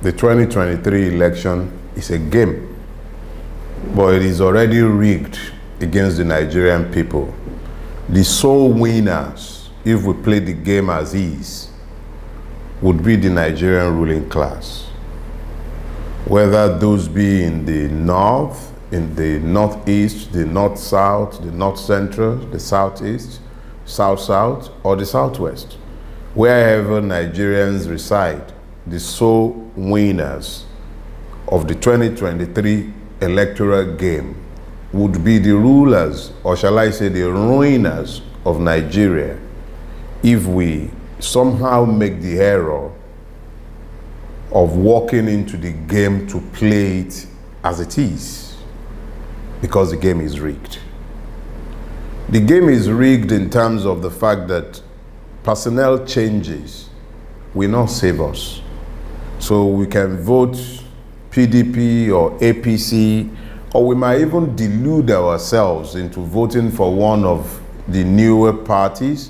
the 2023 election is a game, but it is already rigged against the Nigerian people. The sole winners, if we play the game as is, would be the Nigerian ruling class. Whether those be in the north, in the northeast, the north-south, the north-central, the southeast, south-south, or the southwest. Wherever Nigerians reside, the sole winners of the 2023 electoral game would be the rulers, or shall I say the ruiners of Nigeria, if we somehow make the error of walking into the game to play it as it is, because the game is rigged. The game is rigged in terms of the fact that personnel changes will not save us. So we can vote PDP or APC, or we might even delude ourselves into voting for one of the newer parties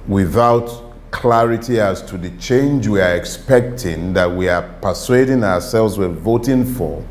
without clarity as to the change we are expecting, that we are persuading ourselves we're voting for.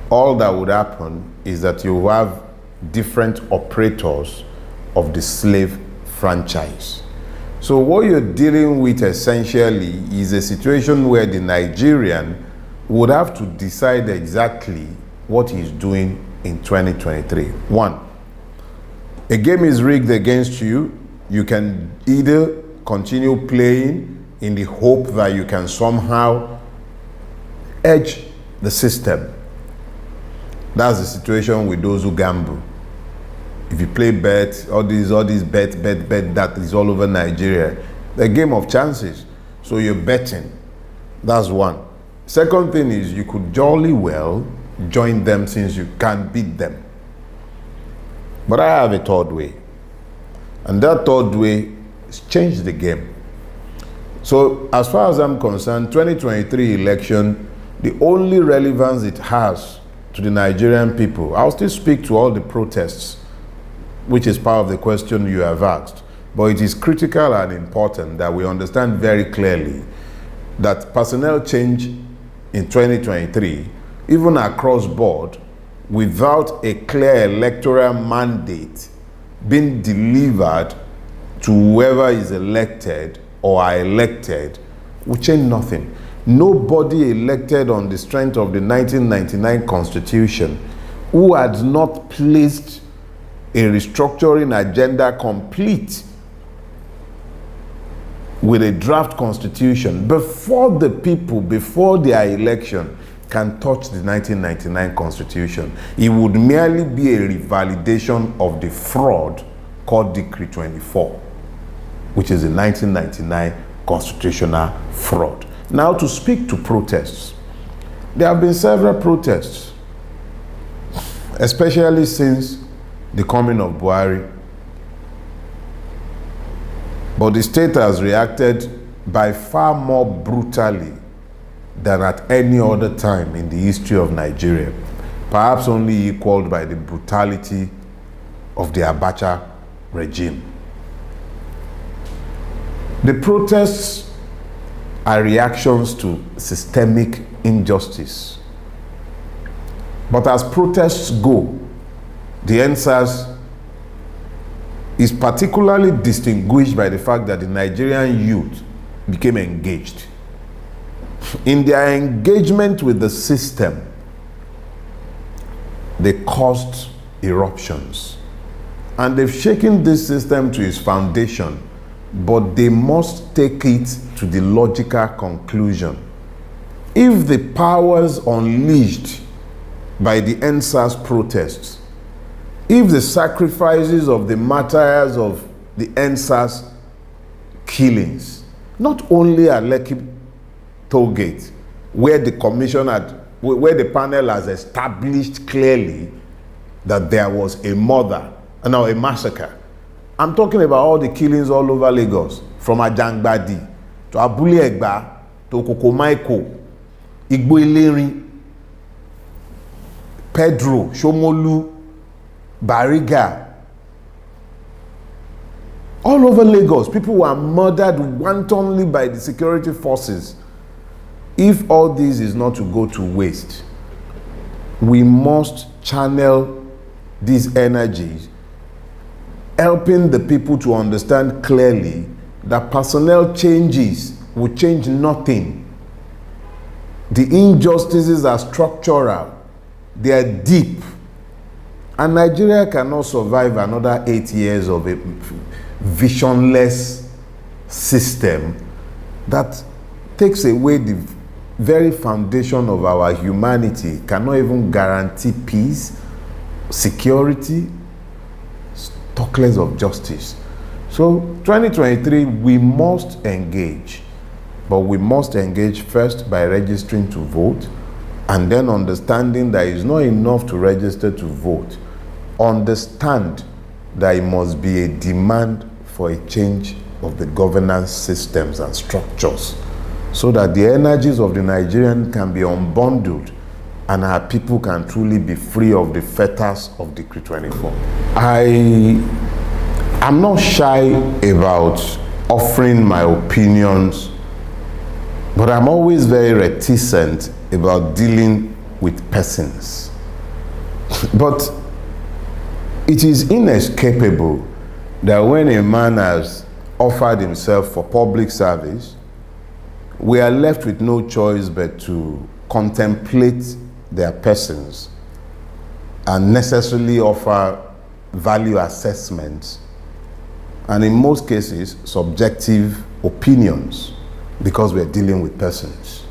All that would happen is that you have different operators of the slave franchise. So what you're dealing with essentially is a situation where the Nigerian would have to decide exactly what he's doing in 2023. One, a game is rigged against you. You can either continue playing in the hope that you can somehow edge the system. That's the situation with those who gamble. If you play bet, all these bet, that is all over Nigeria. The game of chances. So you're betting. That's one. Second thing is, you could jolly well join them since you can't beat them. But I have a third way. And that third way is change the game. So as far as I'm concerned, 2023 election, the only relevance it has to the Nigerian people, I'll still speak to all the protests, which is part of the question you have asked. But it is critical and important that we understand very clearly that personnel change in 2023, even across board, without a clear electoral mandate being delivered to whoever is elected or are elected, will change nothing. Nobody elected on the strength of the 1999 Constitution who had not placed a restructuring agenda complete with a draft constitution before the people, before their election, can touch the 1999 Constitution. It would merely be a revalidation of the fraud called Decree 24, which is the 1999 constitutional fraud. Now, to speak to protests, there have been several protests, especially since the coming of Buhari. But the state has reacted by far more brutally than at any other time in the history of Nigeria, perhaps only equaled by the brutality of the Abacha regime. The protests are reactions to systemic injustice. But as protests go, the EndSARS is particularly distinguished by the fact that the Nigerian youth became engaged. In their engagement with the system, they caused eruptions. And they've shaken this system to its foundation, but they must take it to the logical conclusion. If the powers unleashed by the EndSARS protests, if the sacrifices of the martyrs of the EndSARS killings, not only at Lekki Tollgate, where the commission where the panel has established clearly that there was a massacre. I'm talking about all the killings all over Lagos, from Ajangbadi to Abule Egba to Kokomaiko, Igbo Ilerin, Pedro, Shomolu, Bariga. All over Lagos, people were murdered wantonly by the security forces. if all this is not to go to waste, we must channel these energies, helping the people to understand clearly that personnel changes will change nothing. The injustices are structural, they are deep, and Nigeria cannot survive another 8 years of a visionless system that takes away the very foundation of our humanity, cannot even guarantee peace, security, talk less of justice. So 2023, we must engage, but we must engage first by registering to vote, and then understanding that it's not enough to register to vote. Understand that it must be a demand for a change of the governance systems and structures, so that the energies of the Nigerian can be unbundled and our people can truly be free of the fetters of Decree 24. I'm not shy about offering my opinions, but I'm always very reticent about dealing with persons. But it is inescapable that when a man has offered himself for public service, we are left with no choice but to contemplate their persons and necessarily offer value assessments, and in most cases, subjective opinions, because we're dealing with persons.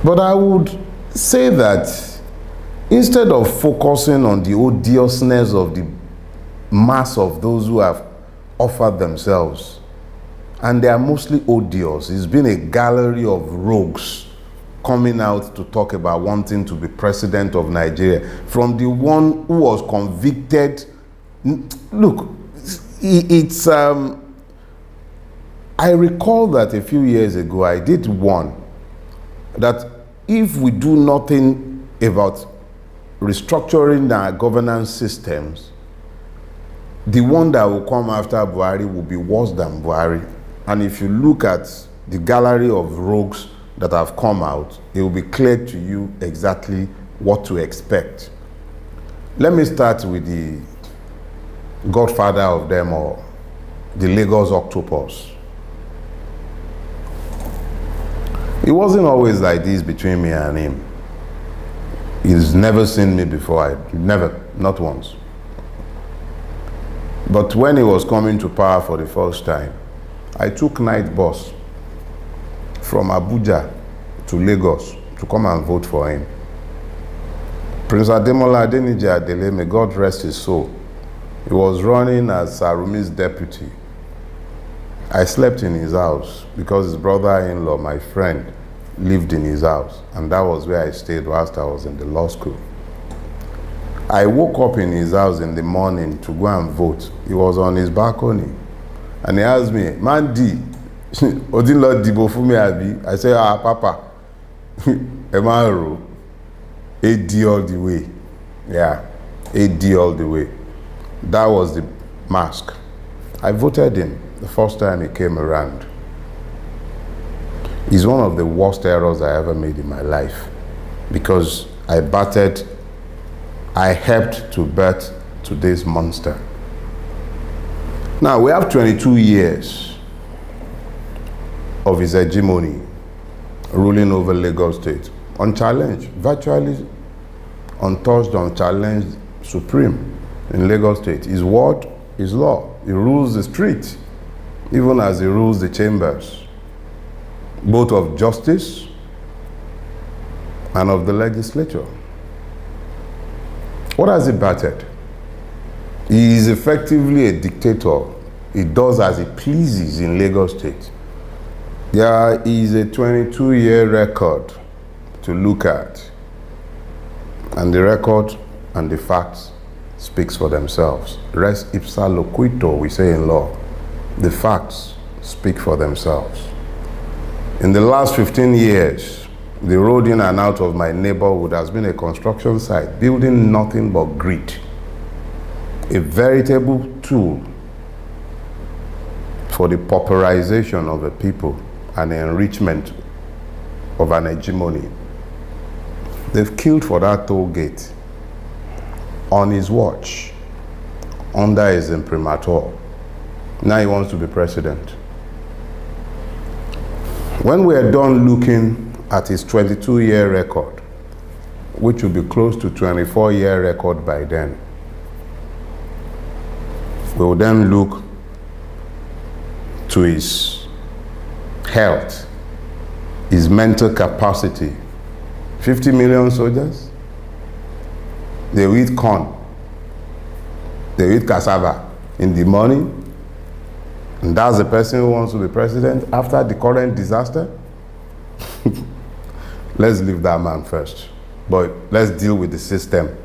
But I would say that instead of focusing on the odiousness of the mass of those who have offered themselves, and they are mostly odious, it's been a gallery of rogues coming out to talk about wanting to be president of Nigeria, from the one who was convicted. Look, it's I recall that a few years ago I did warn that if we do nothing about restructuring our governance systems, the one that will come after Buhari will be worse than Buhari. And if you look at the gallery of rogues that have come out, it will be clear to you exactly what to expect. Let me start with the godfather of them all, the Lagos octopus. It wasn't always like this between me and him. He's never seen me before, never, not once. But when he was coming to power for the first time, I took night bus from Abuja to Lagos to come and vote for him. Prince Ademola Adeniji Adele, may God rest his soul, he was running as Sarumi's deputy. I slept in his house because his brother-in-law, my friend, lived in his house, and that was where I stayed whilst I was in the law school. I woke up in his house in the morning to go and vote. He was on his balcony, and he asked me, "Mandi, Odinlo Dibo Fumi Abi?" I said, Papa, Emaro, AD all the way. Yeah, AD all the way. That was the mask. I voted him the first time he came around. It's one of the worst errors I ever made in my life, because I helped to birth today's monster. Now, we have 22 years of his hegemony ruling over Lagos State, unchallenged, virtually untouched, unchallenged, supreme in Lagos State. His word is law. He rules the street, even as he rules the chambers, both of justice and of the legislature. What has he battered? He is effectively a dictator. He does as he pleases in Lagos State. There is a 22-year record to look at, and the record and the facts speaks for themselves. Res ipsa loquitur, we say in law. The facts speak for themselves. In the last 15 years, the road in and out of my neighborhood has been a construction site, building nothing but greed. A veritable tool for the pauperization of the people and enrichment of an hegemony. They've killed for that toll gate on his watch, under his imprimatur. Now he wants to be president. When we're done looking at his 22-year record, which will be close to 24-year record by then, we will then look to his health, his mental capacity. 50 million soldiers, they will eat corn, they will eat cassava in the morning, and that's the person who wants to be president after the current disaster? Let's leave that man first. But let's deal with the system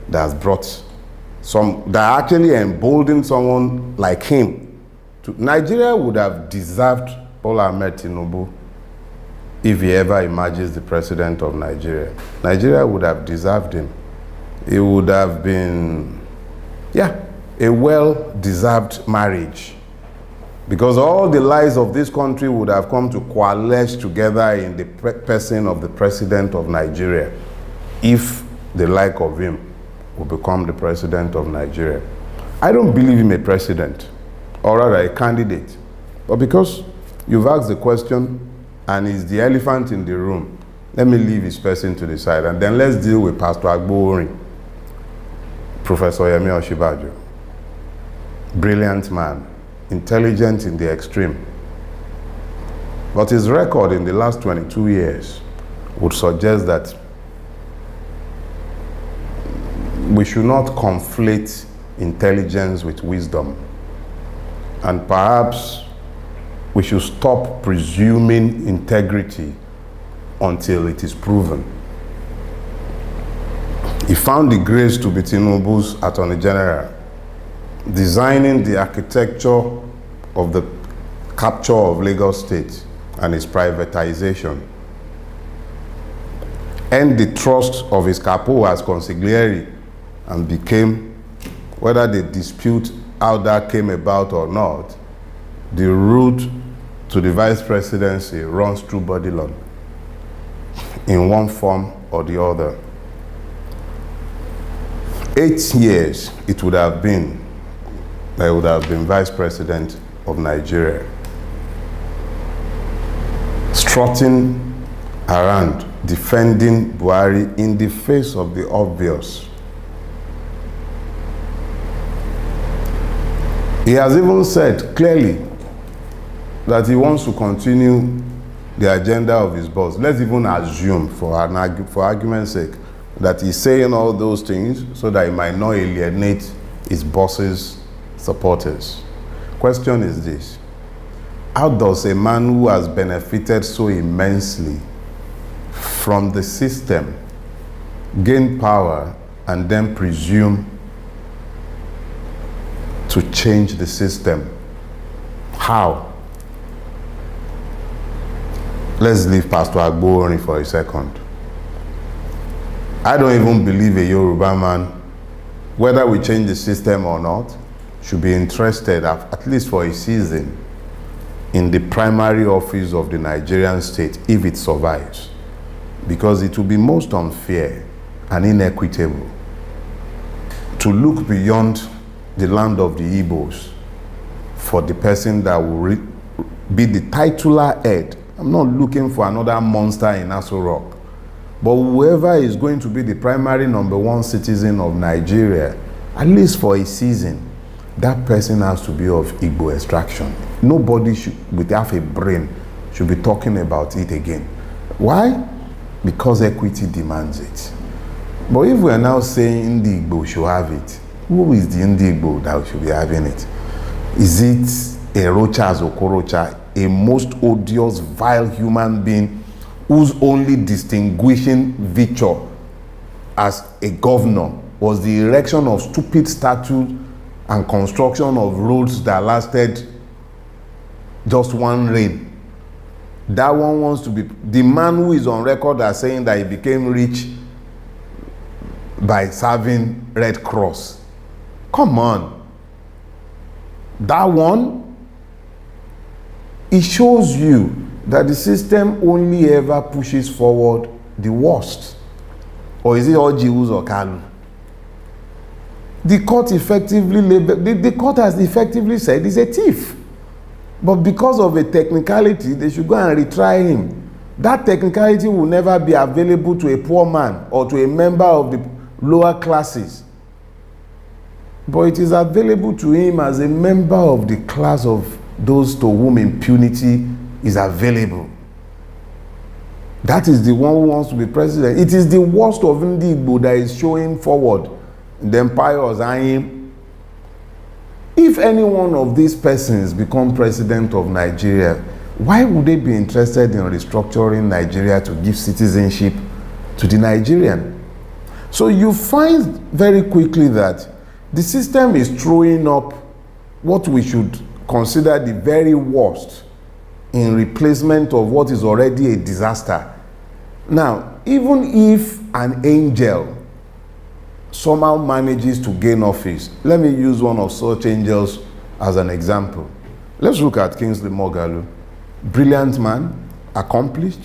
that has brought that actually emboldened someone like him. Nigeria would have deserved Bola Ahmed Tinubu if he ever emerges the president of Nigeria. Nigeria would have deserved him. It would have been, a well-deserved marriage. Because all the lies of this country would have come to coalesce together in the person of the president of Nigeria, if the like of him will become the president of Nigeria. I don't believe him a president, or rather a candidate. But because you've asked the question, and he's the elephant in the room, let me leave his person to the side, and then let's deal with Pastor Agbo-Orin, Professor Yemi Osinbajo. Brilliant man, intelligent in the extreme. But his record in the last 22 years would suggest that we should not conflate intelligence with wisdom. And perhaps we should stop presuming integrity until it is proven. He found the grace to be Tinubu's Attorney General, designing the architecture of the capture of Lagos State and its privatization, and the trust of his capo as consigliere, and became, whether they dispute how that came about or not, the route to the vice presidency runs through Bodilon in one form or the other. 8 years it would have been that he would have been vice president of Nigeria, strutting around, defending Buhari in the face of the obvious. He has even said clearly that he wants to continue the agenda of his boss. Let's even assume, for argument's sake, that he's saying all those things so that he might not alienate his boss's supporters. Question is this: how does a man who has benefited so immensely from the system gain power and then presume to change the system? How? Let's leave Pastor Agbo-Orin for a second. I don't even believe a Yoruba man, whether we change the system or not, should be interested, at least for a season, in the primary office of the Nigerian state if it survives. Because it will be most unfair and inequitable to look beyond the land of the Igbos for the person that will be the titular head. I'm not looking for another monster in Aso Rock, but whoever is going to be the primary #1 citizen of Nigeria, at least for a season, that person has to be of Igbo extraction. Nobody with half a brain should be talking about it again. Why? Because equity demands it. But if we are now saying the Igbo should have it, who is the Igbo that should be having it? Is it a Rocha Okorocha, a most odious, vile human being whose only distinguishing feature as a governor was the erection of stupid statues and construction of roads that lasted just one reign? That one wants to be the man who is on record as saying that he became rich by serving Red Cross. Come on. That one? it shows you that the system only ever pushes forward the worst. Or is it all Jews or Kalu? The court effectively the court has effectively said he's a thief. But because of a technicality, they should go and retry him. That technicality will never be available to a poor man or to a member of the lower classes. But it is available to him as a member of the class of those to whom impunity is available. That is the one who wants to be president. It is the worst of Ndi Igbo that is showing forward in the empire of Zaim. If any one of these persons become president of Nigeria, why would they be interested in restructuring Nigeria to give citizenship to the Nigerian? So you find very quickly that the system is throwing up what we should consider the very worst in replacement of what is already a disaster. Now, even if an angel somehow manages to gain office, let me use one of such angels as an example. Let's look at Kingsley Moghalu. Brilliant man, accomplished.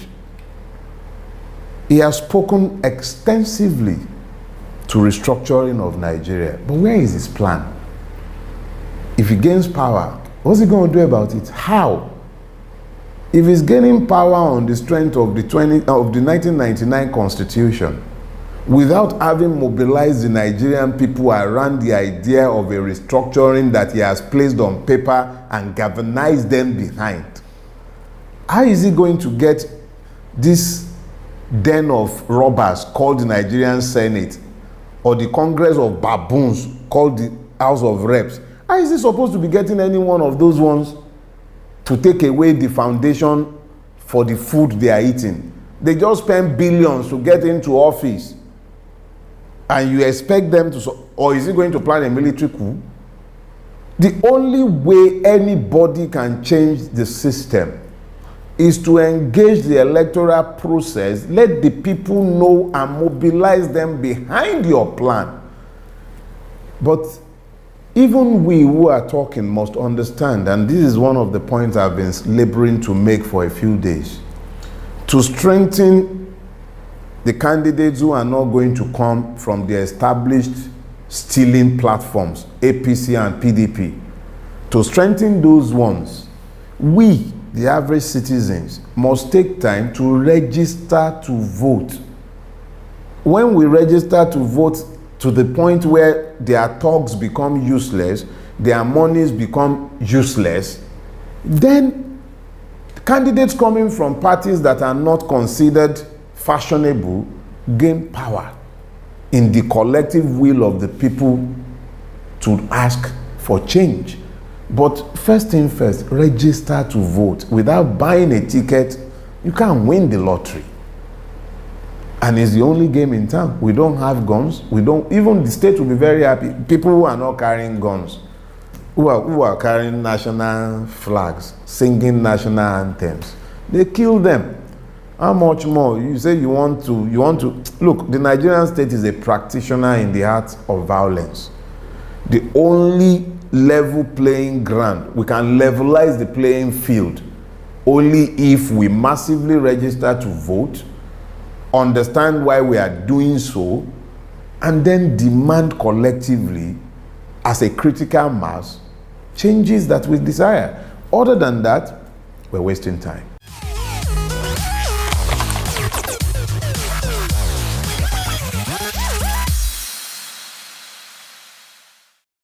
He has spoken extensively to restructuring of Nigeria. But where is his plan? If he gains power, what's he going to do about it? How? If he's gaining power on the strength of the 1999 Constitution, without having mobilized the Nigerian people around the idea of a restructuring that he has placed on paper and galvanized them behind, how is he going to get this den of robbers called the Nigerian Senate or the Congress of baboons called the House of Reps? How is he supposed to be getting any one of those ones to take away the foundation for the food they are eating? They just spend billions to get into office, and you expect them to, or is he going to plan a military coup? The only way anybody can change the system is to engage the electoral process, let the people know and mobilize them behind your plan. But even we who are talking must understand, and this is one of the points I've been laboring to make for a few days, to strengthen the candidates who are not going to come from the established stealing platforms, APC and PDP. To strengthen those ones, we, the average citizens, must take time to register to vote. When we register to vote to the point where their talks become useless, their monies become useless, then candidates coming from parties that are not considered fashionable gain power in the collective will of the people to ask for change. But first thing first, register to vote. Without buying a ticket, you can't win the lottery. And it's the only game in town. We don't have guns. Even the state will be very happy. People who are not carrying guns, who are carrying national flags, singing national anthems, they kill them. How much more? You say you want to look, the Nigerian state is a practitioner in the art of violence. The only level playing ground, we can levelize the playing field only if we massively register to vote, understand why we are doing so, and then demand collectively as a critical mass changes that we desire. Other than that, we're wasting time.